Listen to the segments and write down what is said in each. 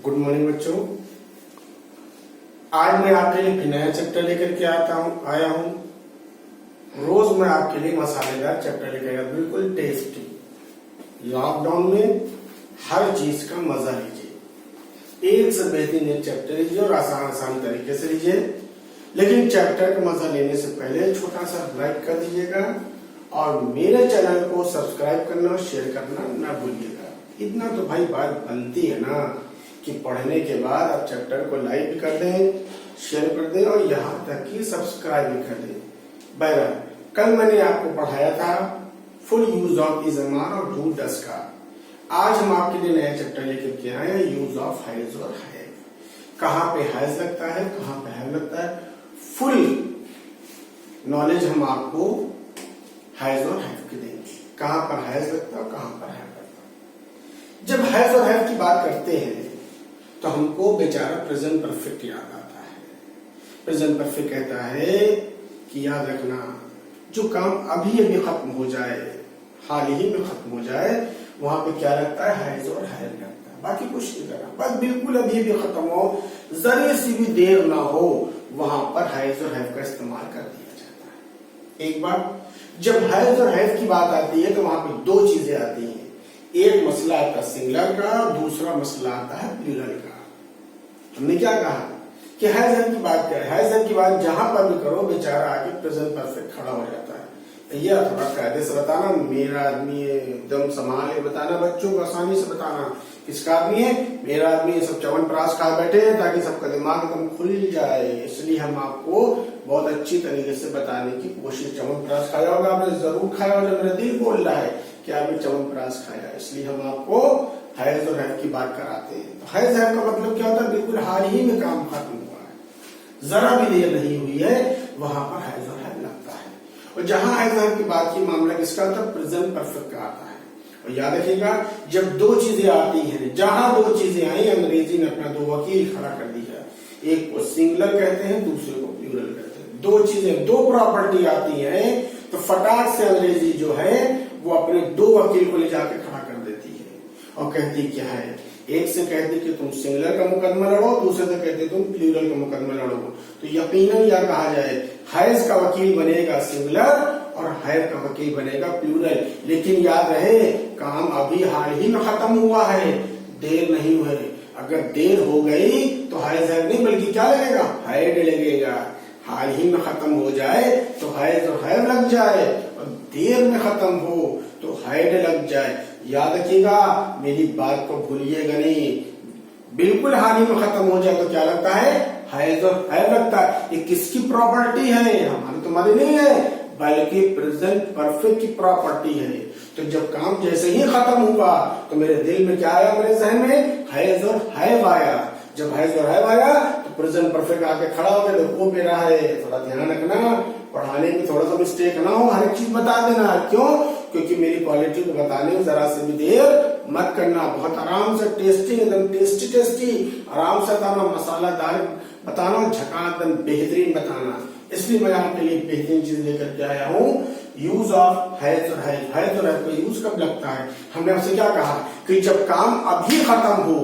Good morning बच्चों। आज मैं आपके लिए एक नया चैप्टर लेकर के आया हूँ। रोज मैं आपके लिए मसालेदार चैप्टर लेकर आया, बिल्कुल टेस्टी। लॉकडाउन में हर चीज का मजा लीजिए, एक से बेहतरीन एक चैप्टर लीजिए और आसान तरीके से लीजिए। लेकिन चैप्टर का मजा लेने से पहले छोटा सा लाइक कर दीजिएगा और मेरे चैनल को सब्सक्राइब करना और शेयर करना ना भूलिएगा। इतना तो भाई बात बनती है ना कि पढ़ने के बाद आप चैप्टर को लाइक भी कर दें, शेयर कर दें और यहाँ तक कि सब्सक्राइब भी कर दें। बहरहाल कल मैंने आपको पढ़ाया था full use of is am are और डू डस का। आज हम आपके लिए नया चैप्टर लेकर के आए हैं, यूज ऑफ हैज और हैव। कहाँ पे हैज लगता है, कहाँ पे हैव लगता है, फुल नॉलेज हम आपको हैज और हैव की देंगे। कहाँ पर हैज लगता है और कहाँ पर हैव लगता है। जब हैज और हैव की बात करते हैं तो हमको बेचारा प्रेजेंट परफेक्ट याद आता है। प्रेजेंट परफेक्ट कहता है कि याद रखना जो काम अभी अभी खत्म हो जाए, हाल ही में खत्म हो जाए, वहां पे क्या लगता है, हैज और हैव लगता है। बाकी कुछ नहीं करना, बस बिल्कुल अभी अभी खत्म हो, जरा सी भी देर ना हो, वहां पर हैज और हैव का इस्तेमाल कर दिया जाता है। एक बार जब हैज और हैव की बात आती है तो वहां पे दो चीजें आती हैं। एक मसला आता है सिंगुलर का, दूसरा मसला आता है प्लूरल का। हमने क्या कहा कि हैज हैव की बात करें, हैज हैव की बात जहां पर भी करो बेचारा आगे प्रेजेंट परफेक्ट खड़ा हो जाता है। यह थोड़ा कायदे से बताना, मेरा आदमी है, एकदम संभाल के बताना, बच्चों को आसानी से बताना किसका आदमी है, मेरा आदमी है। सब च्यवनप्राश खा बैठे हैं ताकि सबका दिमाग एकदम खुल जाए, इसलिए हम आपको बहुत अच्छी तरीके से बताने की कोशिश। च्यवनप्राश खाया होगा आपने, जरूर खाया होगा, मेरा दिल बोल रहा है कि आपने च्यवनप्राश खाया, इसलिए हम आपको हैज और हैव की बात कराते हैं। तो हैज हैव का मतलब क्या होता है, बिल्कुल हाल ही में काम खत्म हुआ है, जरा भी देर नहीं हुई है, वहां पर हैज और हैव लगता है। और जहां हैज हैव की बात की मामला किसका होता है, प्रेजेंट परफेक्ट का आता है। और याद रखिएगा जब दो चीजें आती हैं, जहां दो चीजें आई, अंग्रेजी ने अपना दो वकील खड़ा कर दिया, एक को सिंगुलर कहते हैं, दूसरे को प्लूरल कहते हैं। दो चीजें, दो प्रॉपर्टी आती है तो फटाक से अंग्रेजी जो है वो अपने दो वकील को ले जाके खड़ा कर देती है और कहती क्या है, एक से कहती कि तुम सिंगुलर का मुकदमा लड़ो, दूसरे से कहती तुम प्लूरल का मुकदमा लड़ो। तो यकीनन यह कहा जाए हैज का वकील बनेगा सिंगुलर और हैव का वकील बनेगा प्लूरल। लेकिन याद रहे काम अभी हाल ही में खत्म हुआ है, देर नहीं हुई। अगर देर हो गई तो हैज हैव नहीं बल्कि क्या लगेगा, हैड लगेगा। हाल ही में खत्म हो जाए तो हैज और हैव लग जाए और देर में खत्म हो तो हैड लग जाए। याद रखिएगा मेरी बात को भूलिएगा नहीं, बिल्कुल हाल ही में खत्म हो जाए तो क्या लगता है, हैज और हैव लगता है। ये किसकी प्रॉपर्टी है, हमारी तुम्हारी नहीं है, बल्कि प्रेजेंट परफेक्ट की प्रॉपर्टी है। तो जब काम जैसे ही खत्म हुआ तो मेरे दिल में क्या आया, मेरे जहन में हैज और हैव आया। जब हैज और हैव आया तो प्रेजेंट परफेक्ट आके खड़ा हो गया, तो वो मेरा है। थोड़ा ध्यान रखना, पढ़ाने में थोड़ा सा मिस्टेक ना हो, हर एक चीज बता देना। क्यों, क्योंकि मेरी क्वालिटी को बताने में जरा से भी देर मत करना। बहुत आराम से टेस्टी, एकदम टेस्टी आराम से बताना, मसालादार बताना, झकास एकदम बेहतरीन बताना। इसलिए मैं आपके लिए बेहतरीन चीज लेकर के आया हूँ, यूज ऑफ हैज और हैव। हैज और हैव का यूज कब लगता है, हमने आपसे क्या कहा कि जब काम अभी खत्म हो,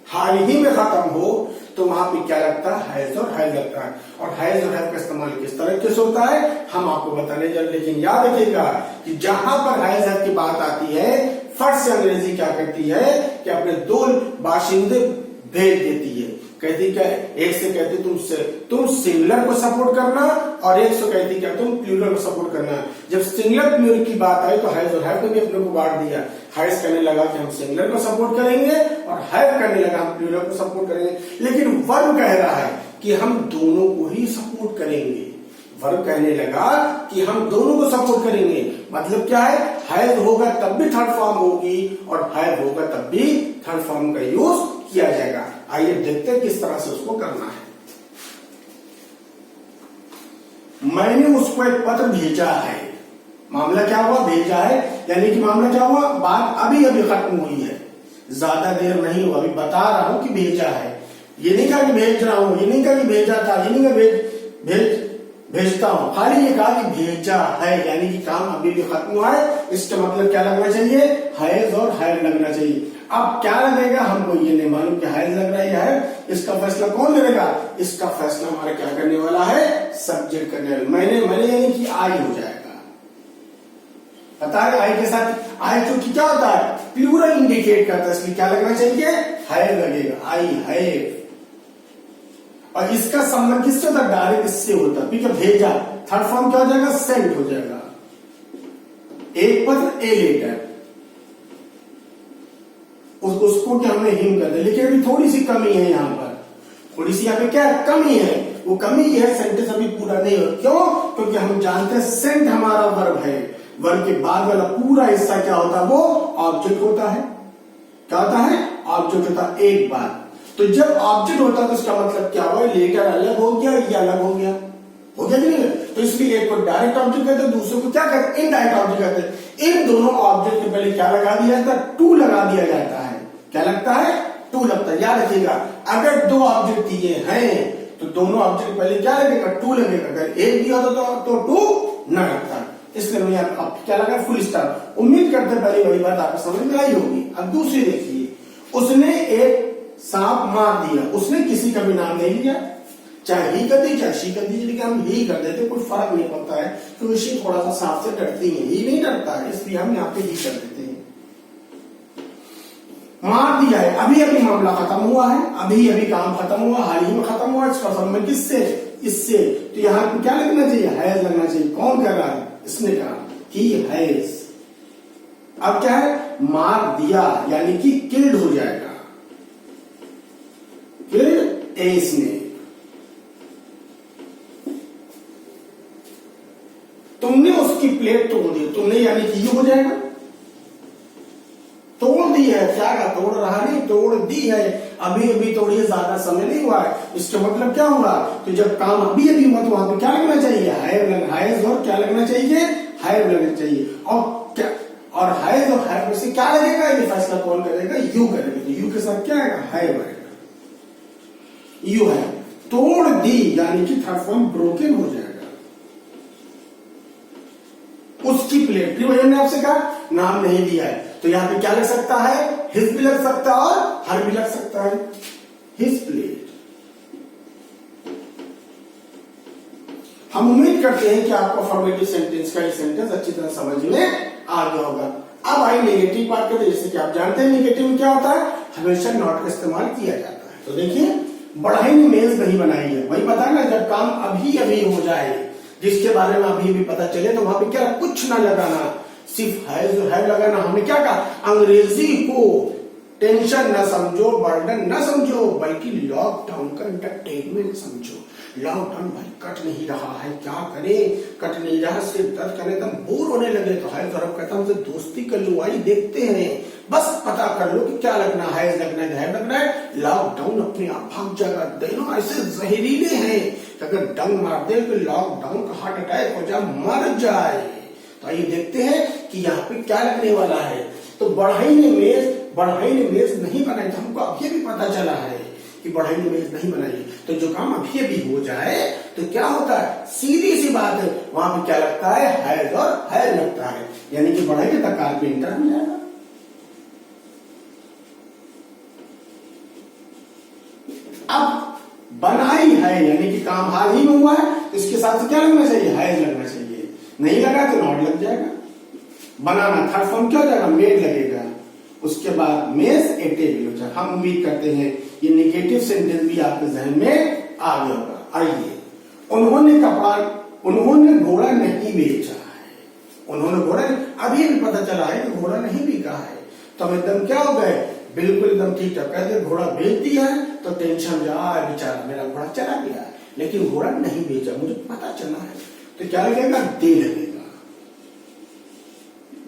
हाल ही में खत्म हो, तो वहां पे क्या लगता है, हैज और हैव लगता है। और हैज और हैव का इस्तेमाल किस तरह से होता है हम आपको बताने जा रहे हैं। लेकिन याद रखिएगा कि जहां पर हैज हैव की बात आती है, फट से अंग्रेजी क्या करती है कि अपने दो बाशिंदे भेज देती है। कहती क्या, एक से कहती तुम सिंगुलर को सपोर्ट करना और एक से कहती क्या, तुम प्लूरल को सपोर्ट करना। जब सिंगुलर प्लूरल की बात आई तो हैज और हैव को भी अपने को बांट दिया। हैज कहने लगा कि हम सिंगुलर को सपोर्ट करेंगे और हैव कहने लगा हम प्लूरल को सपोर्ट करेंगे। लेकिन वर्ब कह रहा है कि हम दोनों को ही सपोर्ट करेंगे। वर्ब कहने लगा कि हम दोनों को सपोर्ट करेंगे। मतलब क्या है, हैज होगा तब भी थर्ड फॉर्म होगी और हैव होगा तब भी थर्ड फॉर्म का यूज किया जाएगा। आइए देखते हैं किस तरह से उसको करना है। मैंने उसको एक पत्र भेजा है। मामला क्या हुआ, भेजा है, यानी कि मामला क्या हुआ, बात अभी अभी खत्म हुई है, ज्यादा देर नहीं हुआ। अभी बता रहा हूं कि भेजा है, ये नहीं कहा कि भेज रहा हूं, ये नहीं कहा कि भेजा था, ये नहीं कहा भेजता हूं, खाली ये कहा कि भेजा है, यानी कि काम अभी भी खत्म हुआ है। इसका मतलब क्या लगना चाहिए, हैज और हैड लगना चाहिए। अब क्या लगेगा हमको ये नहीं मालूम कि हैज लग रहा है या है, इसका फैसला कौन करेगा, इसका फैसला हमारा क्या करने वाला है, सब्जेक्ट करने वाला। मैंने यानी कि आई हो जाएगा। पता है आई के साथ आई क्योंकि क्या होता है, प्लूरल इंडिकेट करता है, इसलिए क्या लगना चाहिए, है लगेगा, आई है। और इसका संबंध किससे होता है, डायरेक्ट इससे होता है, ठीक है। भेजा थर्ड फॉर्म क्या हो जाएगा, सेंट हो जाएगा। एक पत्र ए लेटर, उसको क्या हमने हिम कर दिया, लेकिन अभी थोड़ी सी कमी है यहाँ पर, थोड़ी सी यहाँ पे क्या कमी है, वो कमी है सेंटेंस अभी पूरा नहीं हो। क्यों, क्योंकि हम जानते हैं सेंट हमारा वर्ब है, वर्ब के बाद वाला पूरा हिस्सा क्या होता है, वो ऑब्जेक्ट होता है। क्या होता है, ऑब्जेक्ट होता है एक बार। तो जब ऑब्जेक्ट होता है तो इसका मतलब क्या हुआ, लेटर अलग हो गया या अलग हो गया, हो गया कि नहीं। तो इसलिए एक को डायरेक्ट ऑब्जेक्ट कहते हैं, दूसरे को क्या कहते हैं, इनडायरेक्ट ऑब्जेक्ट कहते हैं। इन दोनों ऑब्जेक्ट के पहले क्या लगा दिया जाता है, टू लगा दिया जाता है। क्या लगता है, टू लगता है। याद रखिएगा, अगर दो ऑब्जेक्ट दिए हैं तो दोनों ऑब्जेक्ट पहले क्या लगेगा, टू लगेगा। अगर एक दिया होता तो टू न लगता। इसलिए मैं आप क्या लगा, फुल स्टॉप। उम्मीद करते पहली बड़ी बात आपको समझ में आई होगी। अब दूसरी देखिए, उसने एक सांप मार दिया, उसने किसी का भी नाम नहीं लिया, चाहे ही कर दी चाहे शी कर दी, लेकिन हम ही कर देते, कोई फर्क नहीं पड़ता है, क्योंकि शी थोड़ा सा सांप से डरती है, ही नहीं डरता है, इसलिए हम यहाँ पे ही कर देते हैं। मार दिया है, अभी अभी मामला खत्म हुआ है, अभी अभी काम खत्म हुआ, हाल ही में खत्म हुआ, इसका संबंध किससे, इससे। तो यहाँ पे क्या लगना चाहिए, हैज लगना चाहिए। कौन कर रहा है, इसने कहा, ही हैज। अब क्या है, मार दिया यानी कि किल्ड हो जाएगा, किल्ड ए स्नेक। तुमने उसकी प्लेट तोड़ दी, तुमने यानी कि ये हो जाएगा, तोड़ दी है, क्या का तोड़ रहा नहीं, तोड़ दी है, अभी अभी तोड़ी है, ज्यादा समय नहीं हुआ है। इसका मतलब क्या हुआ, तो जब काम अभी अभी हुआ तो वहां पे क्या लगना चाहिए, हैज और क्या लगना चाहिए, हैव लगना चाहिए। और क्या, और हैज और हैव में से क्या लगेगा, ये फैसला कौन करेगा, यू करेगा। तो यू के साथ क्या आएगा, हैव आएगा। यू है, तोड़ दी यानी कि थर्ड फॉर्म ब्रोकन हो जाएगा। उसकी प्लेट, फिर वही हमने आपसे कहा नाम नहीं दिया है, तो यहां पे क्या लग सकता है, हिज भी लग सकता है और हर भी लग सकता है, हिज प्लेट। हम उम्मीद करते हैं कि आपको अफर्मेटिव सेंटेंस का ये सेंटेंस अच्छी तरह समझ में आ गया होगा। अब आई नेगेटिव पार्ट करते, जैसे कि आप जानते हैं नेगेटिव में क्या होता है, हमेशा नॉट का इस्तेमाल किया जाता है। तो देखिए, बढ़ाई ने मेज नहीं बनाई है, वही पता है ना, जब काम अभी अभी हो जाए, जिसके बारे में अभी भी पता चले, तो वहां पे क्या कुछ ना लगाना, सिर्फ है लगाना। हमने क्या कहा, अंग्रेजी को टेंशन न समझो, बर्डन न समझो, बल्कि लॉकडाउन का एंटरटेनमेंट समझो। लॉकडाउन भाई कट नहीं रहा है, क्या करें, कट नहीं रहा, सिर दर्द करने एकदम बोर होने लगे, तो है तरफ कहता हूं दोस्ती कर लो, आई देखते हैं, बस पता कर लो कि क्या लगना है, लगना है, लगना है। लॉकडाउन अपने आप भाग जाएगा, दोनों ऐसे जहरीले हैं, अगर डंग मार दे तो लॉकडाउन का हार्ट अटैक हो जाए, मर जाए। तो आइए देखते हैं कि यहाँ पे क्या लगने वाला है। तो बढ़ई ने मेज नहीं बनाई, तो हमको अभी भी पता चला है कि बढ़ई ने मेज नहीं बनाई। तो जो काम अभी अभी हो जाए तो क्या होता है, सीधी सी बात है, वहां पे क्या लगता है, हैज और हैज लगता है, यानी कि बढ़ई के तकार पे इंटर हो जाएगा। अब बनाई है यानी कि काम हाल ही में हुआ है, तो इसके साथ क्या लगना चाहिए, हैज लगना चाहिए, नहीं लगा तो नॉट लग जाएगा। बनाना थर्ड फॉर्म क्या हो जाएगा, मेड लगेगा, उसके बाद मेज ए टेबल हो जाएगा। हम उम्मीद करते हैं ये नेगेटिव सेंटेंस भी आपके जहन में आ गया होगा। आइए, उन्होंने घोड़ा नहीं बेचा है, उन्होंने घोड़ा, अभी भी पता चला है कि घोड़ा नहीं बिका है, तो हम एकदम क्या हो गए, बिल्कुल एकदम ठीक ठाक कहते, घोड़ा बेच दिया है तो टेंशन जाए, बेचारा मेरा घोड़ा चला गया, लेकिन घोड़ा नहीं बेचा, मुझे पता चला है, तो क्या लगेगा, दे लगेगा।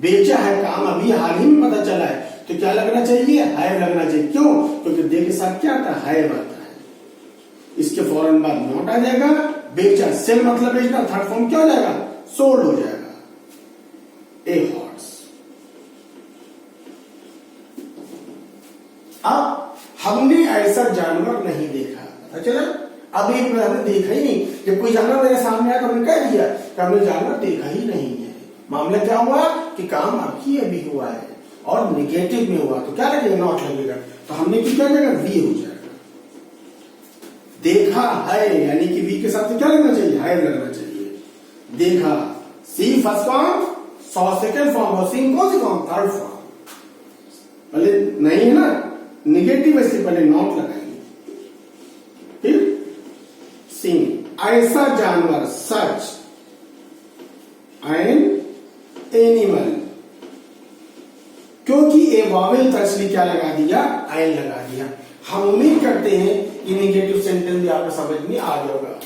बेचा है, काम अभी हाल ही में पता चला है, तो क्या लगना चाहिए, हैव लगना चाहिए। क्यों, क्योंकि दे के साथ क्या आता है, हैव आता है, इसके फौरन बाद नॉट आ जाएगा। बेचा, सेल मतलब बेचना, थर्ड फॉर्म क्या हो जाएगा, सोल्ड हो जाएगा, ए हॉर्स। अब हमने ऐसा जानवर नहीं देखा, पता चला, अभी हमने देखा ही नहीं। जब कोई जानवर मेरे सामने आया तो हमने कह दिया कि हमने जानवर देखा ही नहीं है। मामला क्या हुआ कि काम अभी हुआ है और निगेटिव में हुआ, तो क्या लगेगा? नॉट लगेगा। तो हमने क्या लगेगा? वी हो जाएगा। देखा है यानी कि वी के साथ क्या लगना चाहिए? है लगना चाहिए। देखा, see first form, saw second form और सीन कौन सी फॉर्म? Third form. पहले नहीं है ना, निगेटिव है, इसलिए पहले नॉट लगाएंगे। फिर सीन, ऐसा जानवर, सच एन एनिमल, क्योंकि ए वावेल था इसलिए क्या लगा दिया? आइन लगा दिया। हम उम्मीद करते हैं कि निगेटिव सेंटेंस भी आपको समझ में आ गया होगा।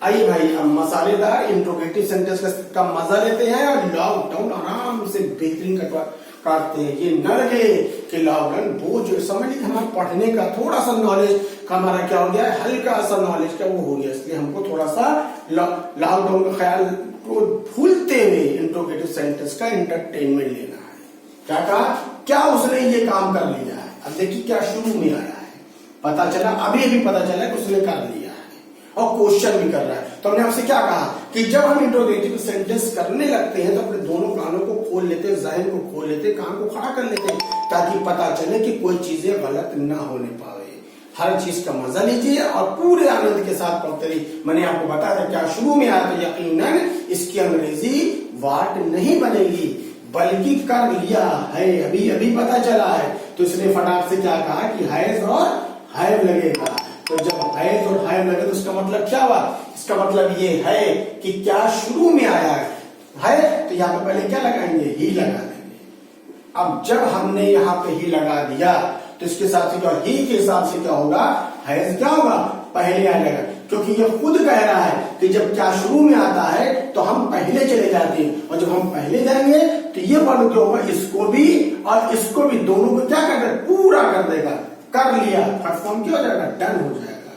आइए भाई, अब मसालेदार इंट्रोगेटिव सेंटेंस का मजा लेते हैं और लॉकडाउन आराम से बेहतरीन काटते हैं। ये न लगे कि लॉकडाउन बोझ, समझ लीजिए हमारा पढ़ने का थोड़ा सा नॉलेज का हमारा क्या हो गया है, हल्का सा नॉलेज का वो हो गया, इसलिए हमको थोड़ा सा लॉकडाउन का ख्याल को भूलते हुए इंट्रोगेटिव सेंटेंस का एंटरटेनमेंट लेना है। क्या कहा? क्या उसने ये काम कर लिया है? अब देखिए क्या शुरू में आया है, पता चला, अभी पता चला कि उसने कर लिया है और क्वेश्चन भी कर रहा है। तो हमने आपसे क्या कहा कि जब हम इंट्रोगेटिव सेंटेंस करने लगते हैं तो अपने दोनों कानों को खोल लेते हैं, जहन को खोल लेते हैं, कान को खड़ा कर लेते हैं, ताकि पता चले कि कोई चीजें गलत ना होने पावे। हर चीज का मजा लीजिए और पूरे आनंद के साथ पढ़ते रहिए। मैंने आपको बताया था क्या शुरू में आया, तो यकीनन इसकी अंग्रेजी वाट नहीं बनेगी, बल्कि कर लिया है, अभी पता चला है। तो इसने फटाक से क्या कहा कि हैज और हैव लगेगा। तो जब हैज और हैव लगे तो इसका मतलब क्या हुआ? इसका मतलब ये है कि क्या शुरू में आया है, तो यहाँ पे पहले क्या लगाएंगे? ही लगा देंगे। अब जब हमने यहाँ पे ही लगा दिया तो इसके साथ से क्या, ही के हिसाब से क्या होगा? हैज क्या होगा? पहले आ जाएगा, क्योंकि ये खुद कह रहा है कि जब क्या शुरू में आता है तो हम पहले चले जाते हैं, और जब हम पहले जाएंगे तो ये वर्ड क्या होगा? इसको भी और इसको भी, दोनों को क्या कर देगा? पूरा कर देगा। कर लिया, थर्ड फॉर्म क्या हो जाएगा? डन हो जाएगा।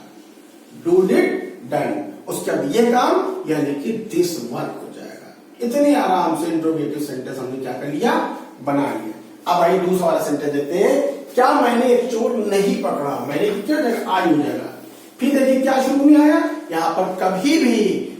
Do did done. उसके बाद ये काम यानी कि दिस वर्क हो जाएगा। इतनी आराम से इंट्रोगेटिव सेंटेंस हमने क्या कर लिया? बना लिया। अब आइए दूसरा वाला सेंटेंस देते हैं। क्या मैंने एक चोर नहीं पकड़ा? मैंने क्या जाएगा? आई हो जाएगा। फिर देखिए क्या शुरू में आया, यहाँ पर कभी भी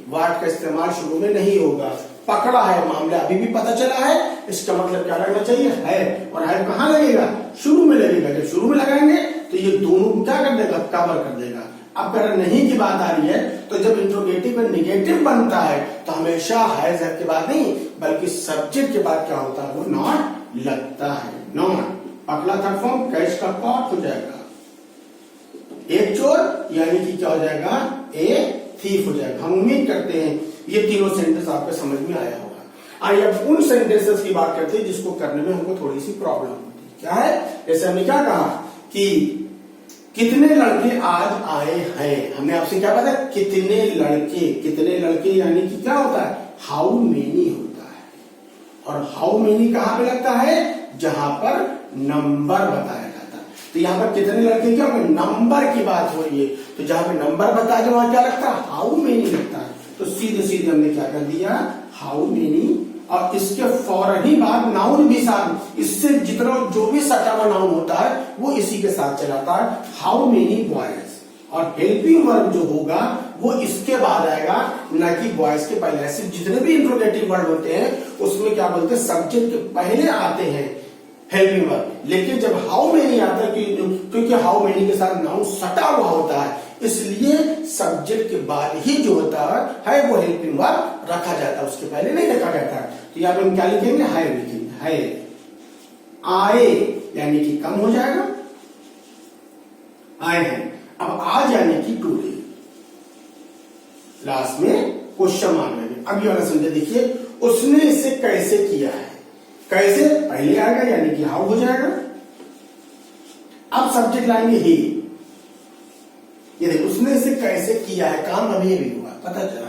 वर्ड का इस्तेमाल शुरू में नहीं होगा। पकड़ा है, मामला अभी भी पता चला है, इसका मतलब क्या लगना चाहिए? है। और है कहाँ लगेगा? शुरू में लगेगा। जब शुरू में लगाएंगे तो ये दोनों को क्या कर देगा? कवर कर देगा। अब अगर नहीं की बात आ रही है तो जब इंट्रोगेटिव में निगेटिव बनता है तो हमेशा हैज के बाद नहीं, बल्कि सब्जेक्ट के बाद क्या होता है? वो नॉट लगता है। नॉट पकड़ा थर्ड फॉर्म, कैच का कॉट हो जाएगा। एक चोर यानी कि क्या हो जाएगा? ए थीफ हो जाएगा। हम उम्मीद करते हैं ये तीनों सेंटेंस आपको समझ में आया होगा। आइए अब उन सेंटेंसेस की बात करते हैं जिसको करने में हमको थोड़ी सी प्रॉब्लम होती है। क्या है? जैसे हमने क्या कहा कि कितने लड़के आज आए हैं। हमने आपसे क्या बताया? कितने लड़के। कितने लड़के यानी कि क्या होता है? हाउ मेनी होता है। और हाउ मेनी कहां पे लगता है? जहां पर नंबर बताया जाता है। तो यहाँ पर कितने लड़के क्या होंगे? नंबर की बात हो रही है, तो जहां पे नंबर बताया जाए वहां क्या लगता है? हाउ मेनी लगता है। तो सीधे सीधे हमने क्या कर दिया? How many. और इसके फौरन ही बाद नाउन भी साथ, इससे जितना जो भी सटा हुआ नाउन होता है वो इसी के साथ चलाता है। How many boys. और हेल्पिंग वर्ब जो होगा वो इसके बाद आएगा, न कि बॉयज के पहले। ऐसे जितने भी इंट्रोगेटिव वर्ड होते हैं उसमें क्या बोलते हैं? सब्जेक्ट के पहले आते हैं हेल्पिंग वर्ब। लेकिन जब हाउ मेनी आता है, क्योंकि हाउ मेनी के साथ नाउन सटा हुआ होता है, इसलिए सब्जेक्ट के बाद ही जो होता है वो हेल्पिंग वर्ब रखा जाता है, उसके पहले नहीं रखा जाता है। तो यहाँ पे हम क्या लिखेंगे? है लिखेंगे। है। आए यानी कि कम हो जाएगा, आए हैं। अब आज यानी कि टूडे, लास्ट में क्वेश्चन मार्क लेंगे। अब ये वाला समझे, देखिए उसने इसे कैसे किया है। कैसे पहले आएगा यानी कि हाउ हो जाएगा। अब सब्जेक्ट लाएंगे ही। ये देखो उसने इसे कैसे किया है, काम अभी हुआ, पता चला।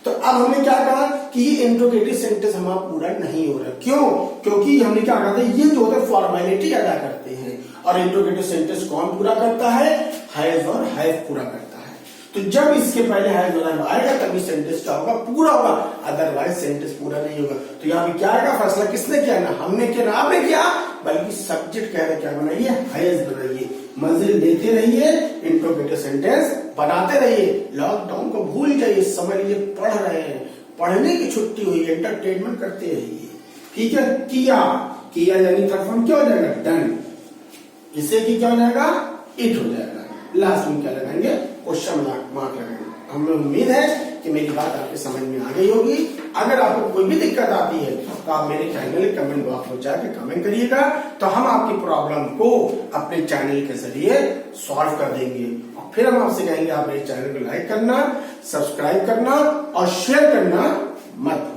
तो अब हमने क्या कहा कि ये इंट्रोगेटिव सेंटेंस हमारा पूरा नहीं हो रहा। क्यों? क्योंकि हमने क्या कहा था, ये जो होता है फॉर्मेलिटी अदा करते हैं, और इंट्रोगेटिव सेंटेंस कौन पूरा करता है? हैज और हैव पूरा करता है। तो जब इसके पहले हैज और हैव आएगा तभी सेंटेंस क्या होगा? पूरा होगा, अदरवाइज सेंटेंस पूरा नहीं होगा। तो यहाँ पे क्या आएगा? फैसला किसने किया? ना हमने किया ना आपने किया, बल्कि सब्जेक्ट कह रहे क्या बनाइए? हैज बनाइए। मजे लेते रहिए। इंट्रोगेटिव सेंटेंस बनाते रहिए। लॉकडाउन को भूल जाइए, समझ लीजिए पढ़ रहे हैं, पढ़ने की छुट्टी हुई, एंटरटेनमेंट करते रहिए। ठीक है, किया, किया यानी थर्ड फॉर्म क्या हो जाएगा, डन। इसे की क्या हो जाएगा, इट हो जाएगा। लास्ट में क्या लगाएंगे, क्वेश्चन मार्क लगाएंगे। हमें उम्मीद है कि मेरी बात आपके समझ में आ गई होगी। अगर आपको कोई भी दिक्कत आती है तो आप मेरे चैनल कमेंट बॉक्स में जाकर कमेंट करिएगा, तो हम आपकी प्रॉब्लम को अपने चैनल के जरिए सॉल्व कर देंगे। और फिर हम आपसे कहेंगे आप मेरे चैनल को लाइक करना, सब्सक्राइब करना और शेयर करना मत